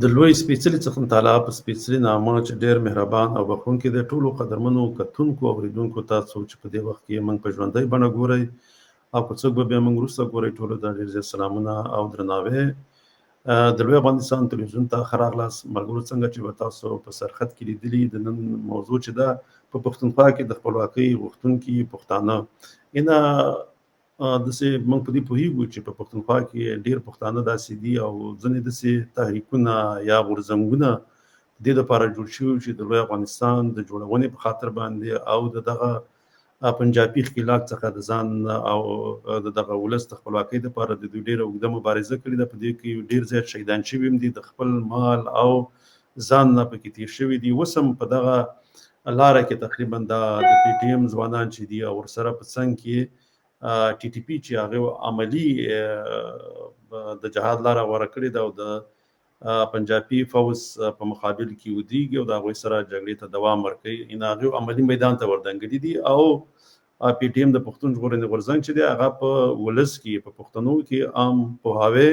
د لوی سپېڅلي څخه تعالی په سپېڅلي نامه چې ډېر مهربان او بخښونکی دی، ټولو قدرمنو کتونکو اوریدونکو تاسو چې په دې وخت کې موږ په ژوندۍ بڼه ګورئ او که څوک به بیا موږ وروسته ګورئ، ټولو ته ډېر زیات سلامونه او درناوی. د لوی افغانستان تلویزیون ته ښه راغلاست ملګرو. څنګه چې به تاسو په سرخط کې لیدلي، د نن موضوع چې ده په پښتونخوا کې د خپلواکۍ غوښتونکي پښتانه اینا داسې موږ په دې پوهېږو چې په پښتونخوا کې ډېر پښتانه داسې دي او ځینې داسې تحریکونه یا غورځنګونه د دې لپاره جوړ شوي چې د لوی افغانستان د جوړونې په خاطر باندې او د دغه پنجابي ښکېلاک څخه د ځان او د دغه ولس د خپلواکۍ لپاره د دوی ډېره اوږده مبارزه کړې ده. په دې کې ډېر زیات شهیدان شوي هم دي، د خپل مال او ځان نه پکې تېر شوي دي. اوس هم په دغه لاره کې تقریبا د پی ټي ایم ځوانان چې دي او ورسره په څنګ کې ټي ټي پي چې هغه عملي د جهاد لاره غوره کړې ده او د پنجابي فوز په مقابل کې ودرېږي او د هغوی سره جګړې ته دوام ورکوي. هغه عملي میدان ته وردنګلي دي او پی ټي ایم د پښتون ژغورنې غورځنګ چې دی هغه په ولس کې په پښتنو کې عام پوهاوی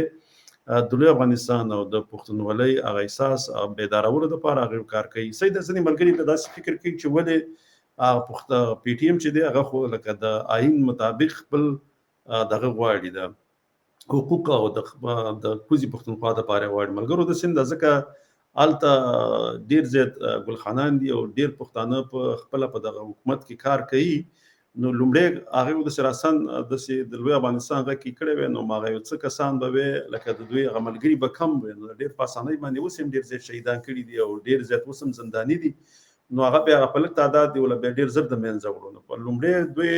د لوی افغانستان او د پښتونولۍ هغه احساس بیدارولو دپاره هغه کار کوي. صحیح ده، ځینې ملګري په داسې فکر کوي چې ولې پی ټي ایم چې دی هغه خو لکه د آئین مطابق خپل دغه غواړي د حقوق او د کوزي پښتونخوا دپاره غواړي. ملګرو داسې نه ده، ځکه هلته ډېر زیات ګلخانان دي او ډېر پښتانه په خپله په دغه حکومت کې کار کوي. نو لومړی هغې داسې راسن داسې د لوی افغانستان غږ کې کړی وی، نو هغه یو څه کسان به وی لکه د دوی هغه ملګري به کم وی، نو ډېر په اسانۍ باندې اوس هم ډېر زیات شهیدان کړي دي او ډېر زیات اوس هم زنداني دي. نو هغه بیا په لږ تعداد دی ولا بیا ډېر زر د منځه وړو. نو په لومړی دوی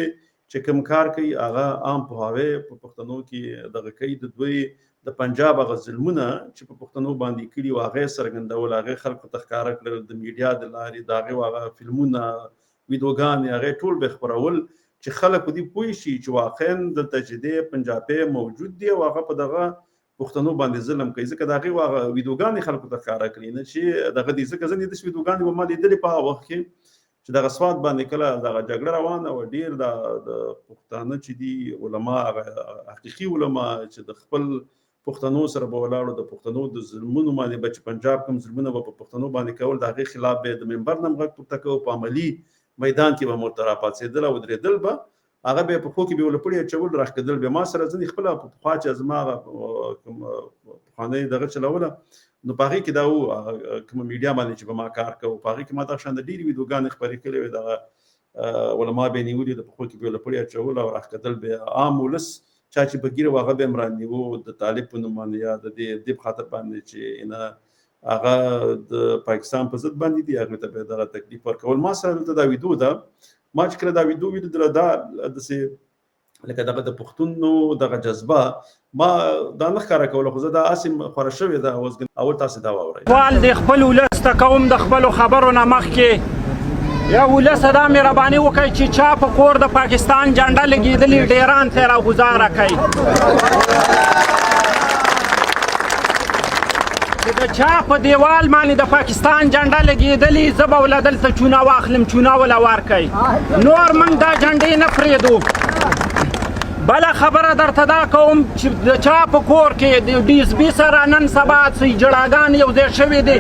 چې کوم کار کوي هغه عام پوهاوی په پښتنو کې دغه کوي. د دوی د پنجاب هغه ظلمونه چې په پښتنو باندې کړي وو هغه څرګندول، هغه خلکو ته ښکاره کړل د میډیا د لارې، د هغې هغه فلمونه ویډیوګانې هغې ټول به خپرول چې خلک په دې پوه شي چې واقعا دلته چې دی پنجابی موجود دی او هغه په دغه پښتنو باندې ظلم کوي. ځکه د هغې هغه ویډیوګانې خلکو ته ښکاره کړي نه چې دغه دي. ځکه ځینې داسې ویډیوګانې به ما لیدلې په هغه وخت کې چې دغه سوات باندې کله دغه جګړه روانه وه، ډېر د پښتانه چې دي علما، هغه حقیقي علما چې د خپل پښتنو سره به ولاړو، د پښتنو د ظلمونو باندې به چې پنجاب کوم ظلمونه به په پښتنو باندې کول، د هغې خلاف به د منبر نه هم غږ پورته کوو، په عملي میدان کې به مو ورته راپاڅېدل او ودرېدل به، هغه به په پښو کې به ولپړې اچول راښکېدل. بیا ما سره ځینې خپله په پخوا چې زما کوم پخوانۍ دغه چلوله، نو په هغې کې دا و کومه میډیا باندې چې به ما کار کوو، په هغې کې ما دغه شان د ډېرې ویډیوګانې خپرې کړې وې. دغه علما به یې نیولي، د پښو کې به یې ولپړې اچول او راښکېدل. بیا عام ولس چا چې په ګیره و هغه به یې هم رانیوه د طالب په نوم باندې یا د دې په خاطر باندې چې نه هغه د پاکستان په ضد باندې دي، هغې ته به یې دغه تکلیف ورکول. ما سره دلته دا ویډیو ده، ما چې کله دا ویډیو ولیدله دا داسې لکه دغه د پښتون دغه جذبه ما دا نه ښکاره کوله، خو زه دا هسې خوره شوې ده. اوس اول تاسې دا واورئ. سوال د خپل ولس ته کوم د خپلو خبرو نه مخکې یا ولسه دا مهرباني وکړئ چې چا په کور د پاکستان جنډه لګېدلې ډیران ته یې راګوزاره کوئ. چې د چا په دیوال باندې د پاکستان جنډه لګېدلې، زه به وله دلته چونه واخلم، چونه وله ورکئ، نور موږ دا جنډې نه پرېږدو. بله خبره درته دا کوم چې د چا په کور کې د ډي اس بي سره نن سبا جړاګانې یو ځای شوي دي،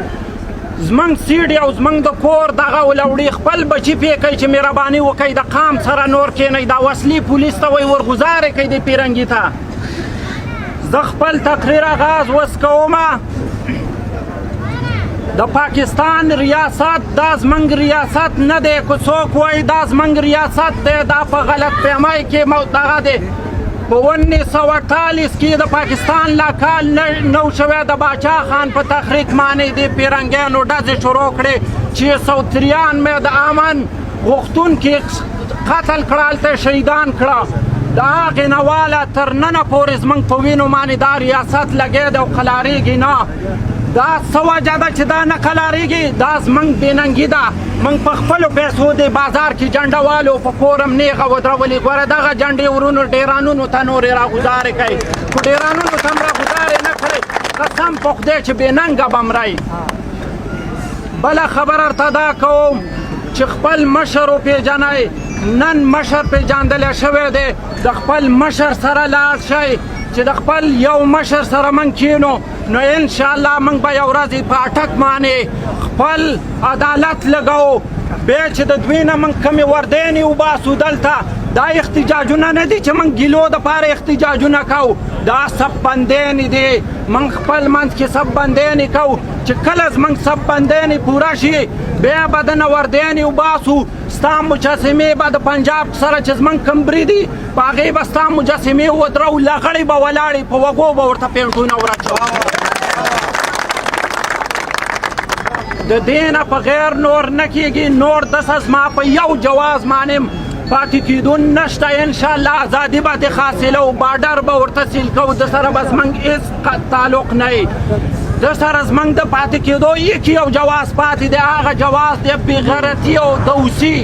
زموږ سیډ او زموږ د کور دغه ولوړي خپل بچي پې کوي چې مهرباني وکړئ د قام سره نور کښېنئ، دا وسلې پولیس ته وایي ورګزارې کوئ د پیرنګي ته. زه خپل تقریر آغاز اوس کومه. د پاکستان ریاست دا زموږ ریاست نه دی، که څوک وایي دا زموږ ریاست دی دا په غلط فهمۍ کې دغه دی. په 1948 کې د پاکستان لا کال نو شوی، د باچا خان په تحریک باندې د پیرنګیانو ډزې شروع کړې چې 193 مې د امن غوښتونکي قتل کړه، هلته شهیدان کړه. د هغې نه واله تر ننه پورې زموږ په وینو باندې دا ریاست لګی دی او قلاریږي نه. دا څه وجه ده چې دا نه قلاریږي؟ دا زموږ بېننګي ده. موږ په خپلو پیسو د بازار کې جنډه والو په کور هم نیغه ودرولې. ګوره دغه جنډې ورونو ډیرانونو ته نورې راګوزارې کوي، خو ډیرانونو ته هم راګوزارې نه کړئ، قسم په خدای چې بېننګه به مرئ. بله خبره ورته دا کوم چې خپل مشر وپېژنئ. نن مشر پېژندلی شوی دی، د خپل مشر سره لاړ شئ چې د خپل یو مشر سره موږ کښېنو نو ان شاء الله موږ به یو ورځ په اټک باندې خپل عدالت لګو. بیا چې د دوی نه موږ کمې وردینې وباسو دلته دا احتجاجونه نه دي چې موږ ګیلو دپاره احتجاجونه کوو، دا سب بندیانې دي. موږ خپل منځ کې سب بندیانې کوو چې کله زموږ سب بندیانې پوره شي بیا به دنه وردینې وباسو. ستا مجسمې به د پنجاب سره چې زموږ کوم بري دي په هغې به ستا مجسمې ودرو، لغړې به ولاړې په وږو به ورته پینټونه ورچوو. د دې نه په غیر نور نه کېږي. نور دسه زما په یو جواز باندې پاتې کېدون نشته. انشاءالله ازادي به دې حاصلو، باډر به ورته سیل کوو، د سره به زموږ هېڅ تعلق نه وي. د سره زموږ د پاتې کېدو یو جواز پاتې دی، هغه جواز دی بېغیرتي او دوسي.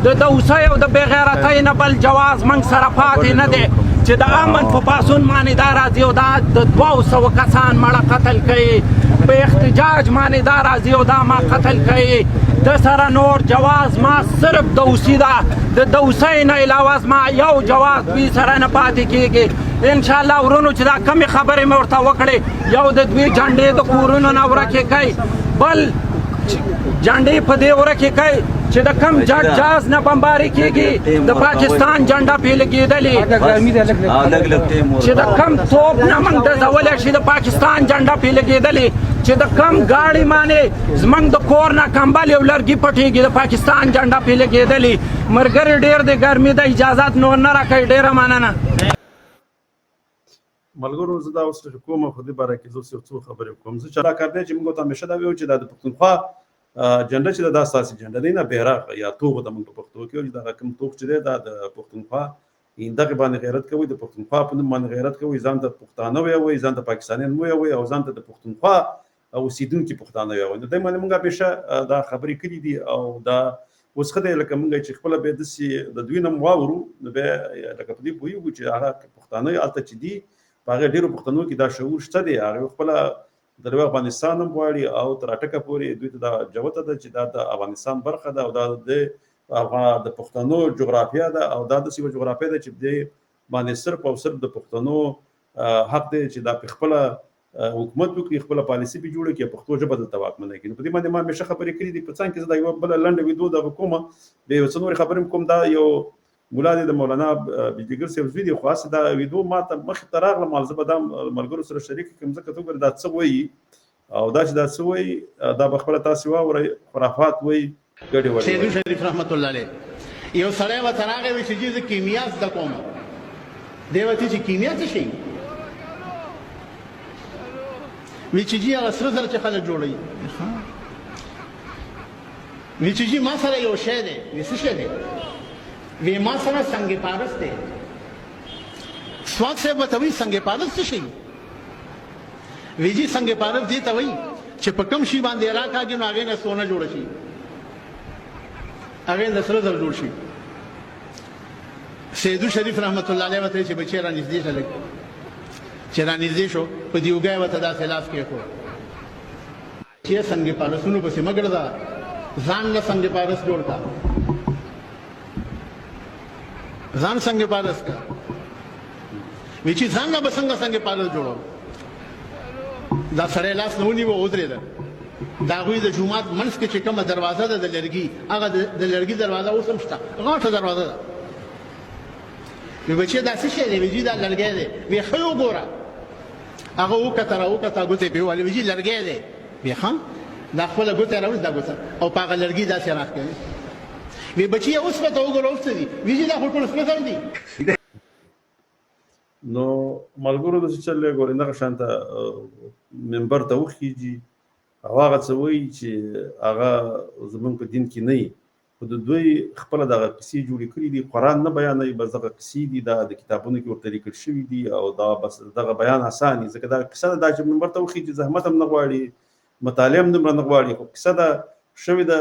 د دوسۍ او د بېغیرتۍ نه بل جواز موږ سره پاتې نه دی چې د امن په پاسون باندې دا راځي او دا د 200 کسان مړه قتل کوي، په احتجاج باندې دا راځي او دا ما قتل کوي. د سره نور جواز ما صرف دوسي ده، د دوسۍ نه علاوه زما یو جواز دوی سره نه پاتې کېږي. انشاءالله ورونو چې دا کمې خبرې مې ورته وکړې، یو د دوی جنډې د کورونو نه ورکې کوي، بل جنډې په دې ورکې کوي چې د کم جاز نه بمباري کېږي د پاکستان جنډه پې لګېدلې، چې د کم توپ نه موږ ډزولی شي د پاکستان جنډه پې لګېدلې، چې د کم ګاډي باندې زموږ د کور نه کمبل یو لرګي پټېږي د پاکستان جنډه پې لګېدلې. ملګري ډېر د ګرمي د اجازت نور نه راکوي. ډېره مننه. ملګرو زه دا اوس کوم خو دې باره کې زه یو څو خبرې کوم. زه چې دا کار دی چې موږ ته همیشه دا ویو چې دا د پښتونخوا جنډه چې دا اساسي جنډه دی نه، بیرغ یا توغ ته موږ په پښتو کې وایو چې دغه کوم توغ چې دی دا د پښتونخوا دغه باندې غیرت کوي، د پښتونخوا په نوم باندې غیرت کوي، ځان ته پښتانه وایي، ځان ته پاکستانیان وایي او ځان ته د پښتونخوا اوسېدونکي پښتانه وایي. نو دې باندې موږ همیشه دا خبرې کړي دي او دا اوس ښه دی لکه موږ چې خپله بیا داسې د دوی نه واورو نو بیا لکه په دې پوهېږو چې هغه پښتانه هلته چې دي په هغې ډېرو پښتنو کې دا شعور شته دی، هغې خپله د یو افغانستان هم غواړي او تر اټکه پورې دوی ته دا جوته ده چې دا د افغانستان برخه ده او دا د پښتنو جغرافیه ده او دا داسې یوه جغرافیه ده چې دې باندې صرف او صرف د پښتنو حق دی چې دا په خپله حکومت وکړي، خپله پالیسي پې جوړه کړي، پښتو ژبه دلته واکمنه کړي. نو په دې باندې ما همیشه خبرې کړي دي. په څنګ کې زه دا یوه بله لنډه ویډیو دغه کومه د یو څه نورې خبرې هم کوم. دا یو مولا دی د مولانا بجلیګر صاحب زوی دی، خو هسې دا ویډیو ما ته مخې ته راغله، زه به دا ملګرو سره شریک کړم ځکه ته وګورې دا څه وایي او دا چې دا څه وایي دا به خپله تاسې واورئ. خرافات وایي ګډې وړې. سیدو شریف رحمت الله علیه یو سړی ورته راغی وایي چې جي زه کیمیا زده کوم. دی ورته چې کیمیا څه شی؟ وایي چې جي هغه سره زر چې خلک جوړوي. وایي چې جي ما سره یو شی دی. وایي څه شی دی؟ وی ما سره سنگ پارس دی. سواد صاحب ورته وایي سنگ پارس څه شی؟ وی جي سنگ پارس دې ته وایي چې په کوم شي باندې راکاږي نو هغې نه سونه جوړه شي، هغې نه سره زر جوړ شي. سیدو شریف رحمت الله علیه ورته چې بچی را نږدې شه لږ، چې را نږدې شو په دیوګی ورته داسې لاس کېښود چې سنگ پارسونو پسې مه ګرځه، ځان نه سنگ پارس جوړ کا، ځان سنگ پارس کا. وی چې ځان نه به څنګه سنگ پارس جوړو؟ دا سړی لاس نه ونیوه ودرېده. د هغوی د جومات منځ کې چې کومه دروازه ده د لرګي، هغه د لرګي دروازه اوس هم شته، غاټه دروازه ده. وی بچې دا څه شی دی؟ وی جي دا لرګی دی. وی ښه وګوره. هغه وکته راوکته ګوتې پې ووهلې. وی جي لرګی دی. وی ښه دا خپله ګوته یې راوست دا ګوته او په هغه لرګي داسې راښکوي. وی بچی اوس به ته وګوره اوس څه دي؟ وی جي دا خو ټول سپه زر دي. نو ملګرو داسې چل دی ګورئ دغه شانته منبر ته وخیږي او هغه څه وایي چې هغه زموږ په دین کې نه وي، خو د دوی خپله دغه قصې جوړې کړي دي. قرآن نه بیانوي، بس دغه قصې دي، دا د کتابونو کې ورته لیکل شوي دي او دا بس دغه بیان اسان دي ځکه دا قصه ده دا چې منبر ته وخیږي زحمت هم نه غواړي، مطالعه هم دومره نه غواړي، خو قصه ده شوې ده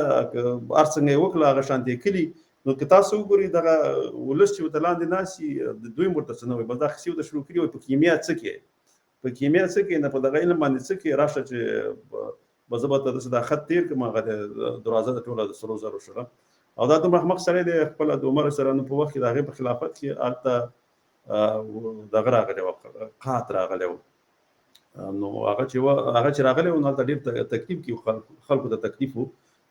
هر څنګه یې وکړه هغه شانتې یې کلي. نو که تاسو وګورئ دغه ولس چې ورته لاندې ناست وي د دوی هم ورته څه نه وایي، بس دا قصې ورته شروع کړي وایي په کیمیا څه کې، په کیمیا څه کې نه، په دغه علم باندې څه کې، راشه چې به زه به ته داسې دا خط تېر کړم هغه دروازه ده ټوله د سرو زرو شوه او دا دومره احمق سړی دی خپله د عمر سره نو په وخت کې د هغې په خلافت کې هلته دغه راغلی و قحط راغلی و نو هغه چې راغلی و نو هلته ډېر تکلیف کې خلکو ته تکلیف و.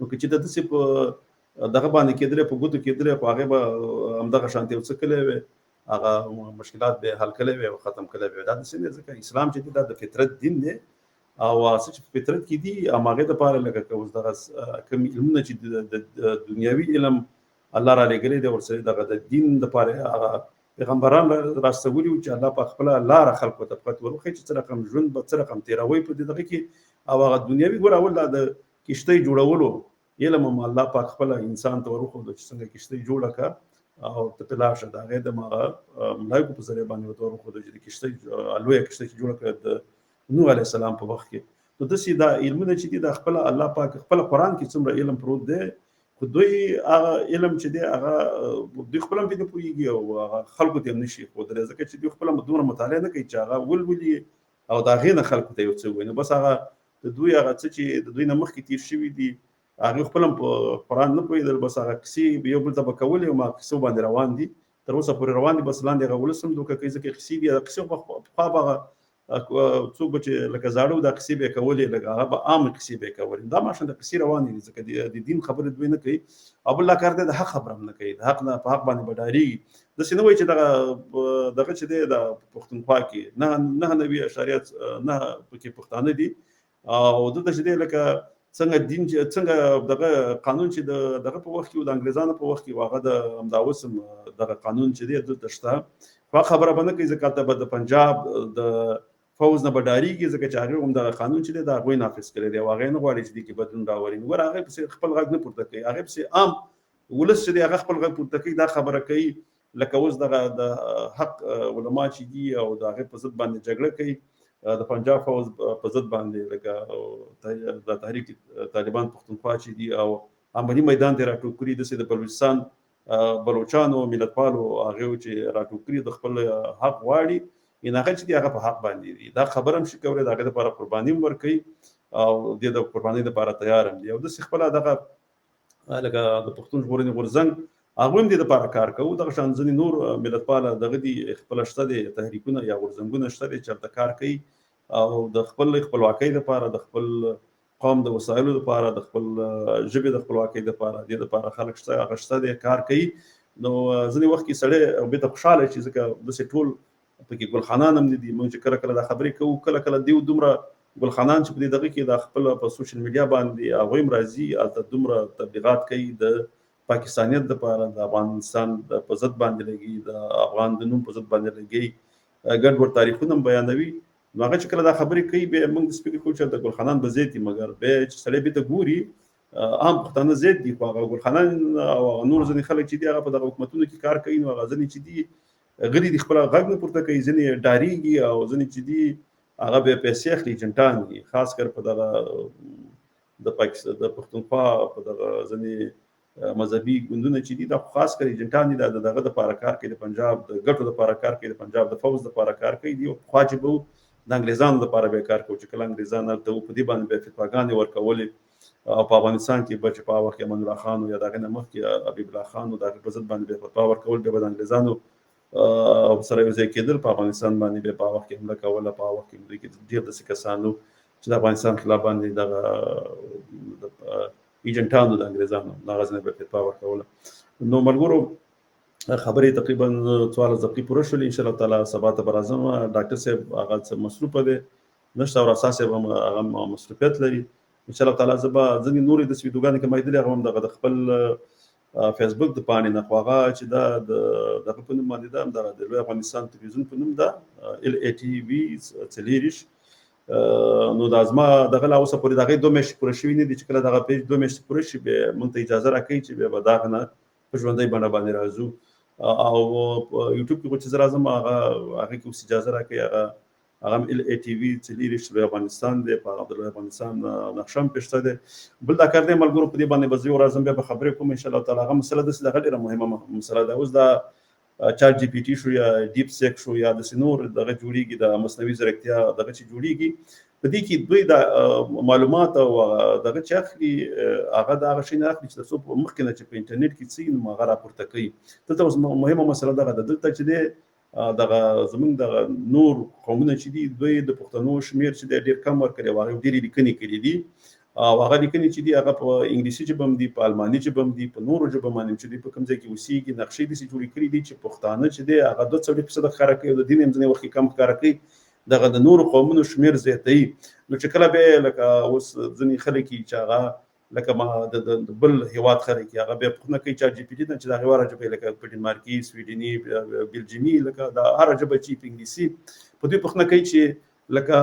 نو که چې د داسې په دغه باندې کېدلی په ګوتو کېدلی خو هغې به همدغه شانتې یو څه کلی وی، هغه مشکلات به حل کلی وی او ختم کلی وی. دا داسې دی ځکه اسلام چې دی دا د فطرت دین دی او څه چې په فطرت کې دي هماغې دپاره لکه که اوس دغه کوم علمونه چې د دنیوي علم الله را لېږلی دی ورسره دغه د دین دپاره هغه پیغمبران راستولي وو چې الله په خپله لاره خلکو ته پت ور وښیي چې څه رقم ژوند به څه رقم تېروئ په دې دغه کې. او هغه دنیوي ګوره اول د کښتۍ جوړولو علم هم الله پاک خپله انسان ته ور وښودو چې څنګه کښتۍ جوړه کړه او ته پرې لاړ شه. د هغې د هغه ملایکو په ذریعه باندې ورته ور وښودو چې د کښتۍ لویه کښتۍ چې جوړه کړه د نوح علیه السلام په وخت کې. نو داسې دا علمونه چې دي دا خپله الله پاک خپله قرآن کې څومره علم پروت دی خو دوی هغه علم چې دی هغه دوی خپله هم پرې نه پوهېږي او هغه خلکو ته هم نه شي ښودلی ځکه چې دوی خپله دومره مطالعه نه کوي چې هغه ولولي او د هغې نه خلکو ته یو څه ووایي. نو بس هغه د دوی هغه څه چې د دوی نه مخکې تېر شوي دي هغې خپله هم په قرآن نه پوهېدل، بس هغه کیسې یو بل ته به کولې او هغه کیسو باندې روان دي تر اوسه پورې روان دي. بس لاندې هغه ولس هم دوکه کوي ځکه کیسې دي. هغه کیسې پخوا به هغه څوک به چې لکه زاړه و دا کیسې به یې کولې لکه هغه به عامه کیسې به یې کولې. دا ماشین د کیسې روانې دي ځکه د دین خبرې دوی نه کوي او بل کار دی د حق خبره هم نه کوي، د حق نه په حق باندې به ډارېږي. داسې نه وایي چې دغه چې دی د پښتونخوا کې 99.9 پکې پښتانه دي او دلته چې دی لکه څنګه دین چې څنګه دغه قانون چې دغه په وخت کې د انګریزانو په وخت کې هغه د همدا اوس دغه قانون چې دی دلته شته خو خبره به نه کوي ځکه د پنجاب د فوز نه به ډارېږي ځکه چې هغې هم دغه قانون چې دی د هغوی نافظ کړی دی او هغې نه غواړي چې دې کې بدلون راولي. نو ګوره هغې پسې خپل غږ نه پورته کوي، هغې پسې عام ولس چې دی هغه خپل غږ پورته کوي، دا خبره کوي لکه اوس دغه د حق علما چې دي او د هغې په ضد باندې جګړه کوي د پنجاب فوز په ضد باندې لکه د تحریک طالبان پښتونخوا چې دي او عملي میدان ته راټوپ کړي داسې د بلوچستان بلوچانو ملتپالو هغې چې راټوپ کړي د خپل حق غواړي ان هغه چې دی هغه په حق باندې دي. دا خبره هم شي کولی د هغې دپاره قرباني هم ورکوي او دې د قربانۍ دپاره تیار هم دي. او داسې خپله دغه لکه د پښتون ژغورنې غورځنګ هغوی هم دې دپاره کار کوو. دغه شان ځینې نور ملتپاله دغه دي خپله شته دی تحریکونه یا غورځنګونه شته دی چې هلته کار کوي او د خپل خپلواکۍ دپاره د خپل قوم د وسایلو دپاره د خپل ژبې د خپلواکۍ دپاره دې دپاره خلک شته هغه شته دی کار کوي. نو ځینې وخت کې سړی بېرته خوشحاله شي ځکه داسې ټول پکې ګلخانان هم نه دي. موږ چې کله دا خبرې کوو کله کله دیو دومره ګلخانان چې په دې دغه کې د خپل په سوشل میډیا باندې هغوی هم راځي هلته دومره تبلیغات کوي د پاکستانیت دپاره د افغانستان په ضد باندې لګي د افغان د نوم په ضد باندې لګي ګډوډ تاریخونه هم بیانوي. نو هغه چې کله دا خبرې کوي بیا موږ د فکر کوو چې د ګلخانان به زیات دي مګر بیا چې سړی بېرته ګوري عام پښتانه زیات دي خو هغه ګلخانان او نور ځینې خلک چې دي هغه په دغه حکومتونو کې کار کوي. نو هغه ځینې چې دي غلي دي خپله غږ نه پورته کوي، ځینې ډارېږي او ځینې چې دي هغه بیا پیسې اخلي ایجنټان دي خاص کر په دغه د پښتونخوا په دغه ځینې مذهبي ګوندونه چې دي دا خاص کر ایجنټان دي د دغه دپاره کار کوي د پنجاب د ګټو دپاره کار کوي د پنجاب د فوز دپاره کار کوي. دي پخوا چې به د انګریزانو دپاره به یې کار کوو چې کله انګریزان هلته وو په دې باندې به فتواګانې ورکولې او په افغانستان کې به چې په هغه وخت کې امان الله خان یا د هغې نه مخکې حبیب الله خان و د هغې په ضد باندې به فتوا ورکول بیا به د انګریزانو او سره یو ځای کېدل په افغانستان باندې بیا په هغه وخت کې حمله کوله. په هغه وخت کې دوی کې ډېر داسې کسان وو چې د افغانستان خلاف باندې دغه ایجنټانو د انګریزانو د هغه ځای نه به فتوا ورکوله. نو ملګرو خبرې تقریبا 14 دقیقې پوره شولې. انشاءالله تعالی سبا ته به راځم. ډاکټر صاحب هغه څه مصروفه دی نشته او رسا صاحب هم هغه مصروفیت لري. انشاءالله تعالی زه به ځینې نورې داسې ویډیوګانې کمایدلې هغه هم دغه د خپل فیسبوک د پاڼې نه خو هغه چې دا دغه په نوم باندې ده دغه د لوی افغانستان تلویزیون په نوم ده LATV 40. نو دا زما دغه لا اوسه پورې د هغې 2 میاشتې پوره شوي نه دي چې کله دغه پیج 2 میاشتې پوره شي بیا موږ ته اجازه راکوي چې بیا به د هغه نه په ژوندۍ بڼه باندې راځو او په یوټیوب کې چې زه راځم هغې کې اوس اجازه راکوي هغه هم LATV 40 لوی افغانستان دی په هغه د لوی افغانستان نقشه هم پېښته دی. بل دا کار دی ملګرو په دې باندې به زه یو راځم بیا به خبرې کوم انشاءالله تعالی. هغه مسله داسې دغه ډېره مهمه مسله ده. اوس دا چات جی پی ټي شو یا ډیپ سیک شو یا داسې نور دغه جوړېږي د مصنوعي ځیرکتیا دغه چې جوړېږي په دې کې دوی د معلومات او دغه چې اخلي هغه د هغه شی نه اخلي چې تاسو مخکې نه چې په انټرنیټ کې څه نو هغه راپورته کوي. دلته اوس مهمه مسله دغه ده دلته چې دی دغه زمونږ دغه نور قومونه چې دي دوی د پښتنو شمېر چې دی ډېر کم ورکړی او هغه ډېرې لیکنې کړي دي او هغه لیکنې چې دي هغه په انګلیسي ژبه هم دي په الماني ژبه هم دي په نورو ژبو باندې چې دوی په کوم ځای کې اوسېږي نقشې داسې جوړې کړي دي چې پښتانه چې دی هغه 2% ښکاره کوي او د دین هم ځینې وخت کې کم ښکاره کوي دغه د نورو قومونو شمېر زیاتوي نو چې کله بیا لکه اوس ځینې خلک چې هغه لکه ما د بل هیواد خلک هغه بیا پوښتنه کوي چات جی پی ټي نه چې د هغې واره ژبه لکه په ډنمارکي سویډني بلجیمي لکه د هره ژبه چې په انګلیسي په دوی پوښتنه کوي چې لکه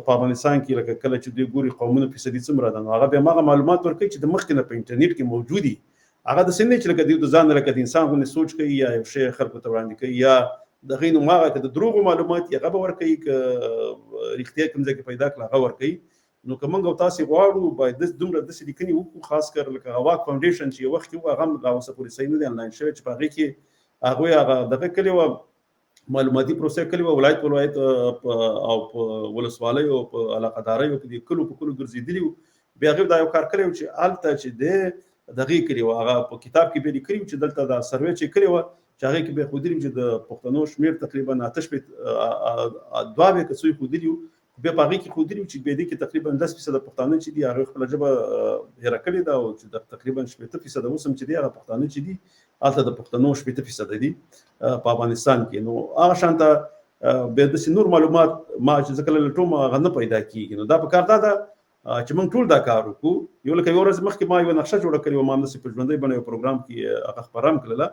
په افغانستان کې لکه کله چې دوی ګوري قومونو فیصدي څومره ده نو هغه بیا هماغه معلومات ورکوي چې د مخکې نه په انټرنیټ کې موجود دي هغه داسې نه چې لکه دوی د ځان لکه د انسان غوندې سوچ کوي یا یو شی خلکو ته وړاندې کوي یا د هغې نو هغه که د دروغو معلومات یې هغه به ورکوي که رښتیا کوم ځای کې پیدا کړه هغه ورکوي نو که موږ او تاسې غواړو باید دومره داسې لیکنې وکړو خاص کر لکه واک فاونډیشن چې یو وخت کې و هغه هم لا اوسه پورې صحیح نه دی انلاین شوی چې په هغې کې هغوی هغه دغه کړې وه معلوماتي پروسه کړې وه ولایت په ولایت او په ولسوالیو او په علاقهداریو کې د کلو په کلو ګرځېدلي وو بیا هغې دا یو کار کړی و چې هلته چې دی دغې کړې وه هغه په کتاب کې بیا لیکلي وو چې دلته دا سروې چې کړې وه چې هغې کې بیا ښودلي وو چې د پښتنو شمېر تقریبا 2 که څو یې ښودلي وو بیا په هغې کې ښودلي وو چې بیا دې کې تقریبا 10% پښتانه چې دي هغوی خپله ژبه هېره کړې ده او چې تقریبا 80% اوس هم چې دي هغه پښتانه چې دي هلته د پښتنو 80% دي په افغانستان کې نو هغه شانته بیا داسې نور معلومات ما چې زه کله لټوم هغه نه پیدا کېږي نو دا پکار دا ده چې موږ ټول دا کار وکړو یو لکه یوه ورځ مخکې ما یوه نقشه جوړه کړې وه ما همداسې په ژوندۍ بڼه یو پروګرام کې هغه خپره هم کړله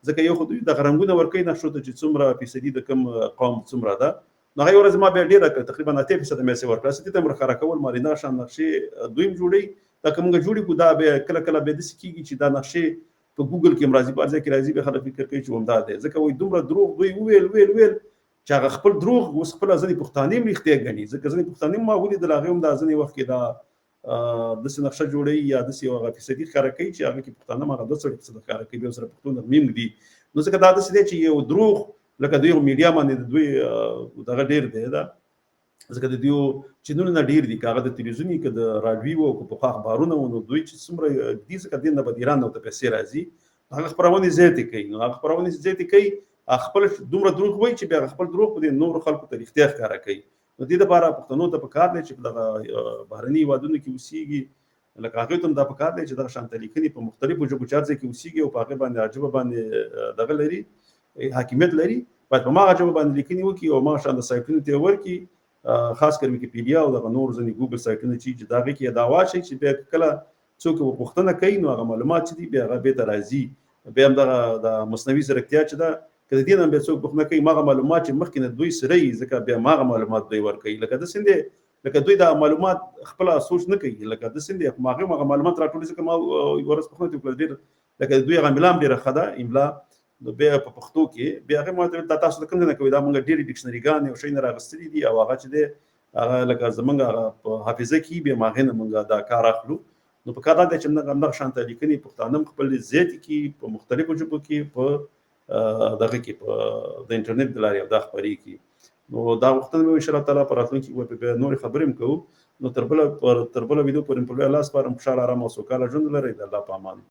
ځکه یو خو دوی دغه رنګونه ورکوي نقشو ته چې څومره فیصدي د کوم قوم څومره ده نو هغه ورځ ما بیا ډېره کړه تقریبا 80% مې څه ورکړه ستې ته هم ښکاره کول ما دغه شان نقشې دوی هم جوړوي دا که موږ جوړې کړو دا بیا کله کله بیا داسې کېږي چې دا نقشې په ګوګل کې هم راځي په هر ځای کې راځي بیا خلک فکر کوي چې همدا دی ځکه وایي دومره دروغ دوی وویل چې هغه خپل دروغ اوس خپله ځینې پښتانه هم رښتیا ګڼي ځکه ځینې پښتانه هم ما ولیدل هغې هم دا ځینې وخت کې دا داسې نقشه جوړوي یا داسې یو هغه فیصدي ښکاره کوي چې هغه کې پښتانه هم هغه 2% ښکاره کوي بیا سره پښتون نرمیم دي نو ځکه دا داسې دی چې یو دروغ لکه دوی میډیا باندې د دوی دغه ډېر دی دا ځکه د دوی چینلونه نه ډېر دي که هغه د تلویزیون که د راډیو او که پخوا اخبارونه وو نو دوی چې څومره دي ځکه دې نه به د ایران نه ورته پیسې راځي هغه خپرونې زیاتې کوي نو هغه خپرونې زیاتې کوي خپل دومره دروغ وایي چې بیا خپل دروغ په دې نورو خلکو ته رښتیا ښکاره کوي نو دې دپاره پښتنو ته پکار دی چې په دغه بهرني هېوادونو کې اوسېږي لکه هغوی ته هم دا پکار دی چې دغه شانته لیکنې په مختلفو ژبو چې هر ځای کې اوسېږي او په هغې باندې ژبه باندې دغه لري حاکمیت لري باید په هماغه ژبه باندې لیکنې وکړي او هماغه شانته سایټونو ته یې ورکړي خاص کر ویکیپیډیا او دغه نور ځینې ګوګل سایټونه چې د هغې کې یې دا واچوي چې بیا کله څوک پوښتنه کوي نو هغه معلومات چې دي بیا هغه بېرته راځي بیا هم دغه د مصنوعي ځیرکتیا چې ده که د دې نه بیا څوک پوښتنه کوي هماغه معلومات چې مخکې نه دوی سره وي ځکه بیا هماغه معلومات دوی ورکوي لکه داسې دی لکه دوی دا معلومات خپله سوچ نه کوي لکه داسې دی هماغه معلومات راټولوي ځکه ما یوه ورځ پوښتنه ترې وکړه ډېر لکه دوی هغه املا هم ډېره ښه ده املا نو بیا په پښتو کې بیا هغې ما ته دا تاسو د کوم ځای نه کوئ دا موږ ډېرې ډکشنریګانې او شی نه راغستلي دي او هغه چې دی هغه لکه زموږ هغه په حافظه کې بیا هم هغې نه موږ دا کار اخلو نو پکار دا دی چې همدغه شانته لیکنې پښتانه هم خپل زیاتې کړي په مختلفو ژبو کې په دغه کې په د انټرنیټ د لارې دا خپرې کړي نو دا غوښتنه مې انشاءالله تعالی په راتلونکي کې به بیا نورې خبرې هم کوو نو تر بله ویډیو پورې په لوی الله سپارم خوشحاله ارامه او سوکاله ژوند ولرئ د الله په امان